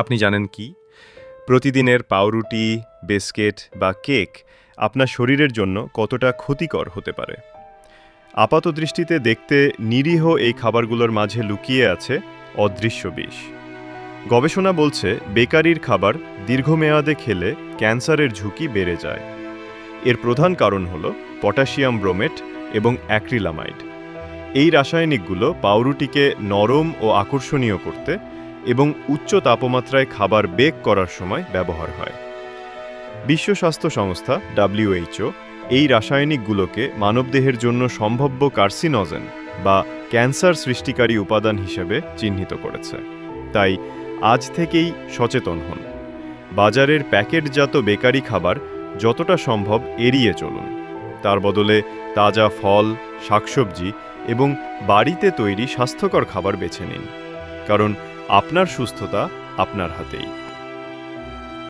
আপনি জানেন কি? প্রতিদিনের পাউরুটি, বিস্কিট বা কেক আপনার শরীরের জন্য কতটা ক্ষতিকর হতে পারে। আপাতদৃষ্টিতে দেখতে নিরীহ এই খাবারগুলোর মাঝে লুকিয়ে আছে অদৃশ্য বিষ। গবেষণা বলছে বেকারির খাবার দীর্ঘমেয়াদে খেলে ক্যান্সারের ঝুঁকি বেড়ে যায়। এর প্রধান কারণ হল পটাশিয়াম ব্রোমেট এবং অ্যাক্রিলামাইড। এই রাসায়নিকগুলো পাউরুটিকে নরম ও আকর্ষণীয় করতে এবং উচ্চ তাপমাত্রায় খাবার বেক করার সময় ব্যবহার হয়। বিশ্ব স্বাস্থ্য সংস্থা WHO এই রাসায়নিকগুলোকে মানবদেহের জন্য সম্ভাব্য কার্সিনোজেন বা ক্যান্সার সৃষ্টিকারী উপাদান হিসেবে চিহ্নিত করেছে। তাই আজ থেকেই সচেতন হন। বাজারের প্যাকেটজাত বেকারি খাবার যতটা সম্ভব এড়িয়ে চলুন। তার বদলে তাজা ফল, শাকসবজি এবং বাড়িতে তৈরি স্বাস্থ্যকর খাবার বেছে নিন, কারণ আপনার সুস্থতা আপনার হাতেই।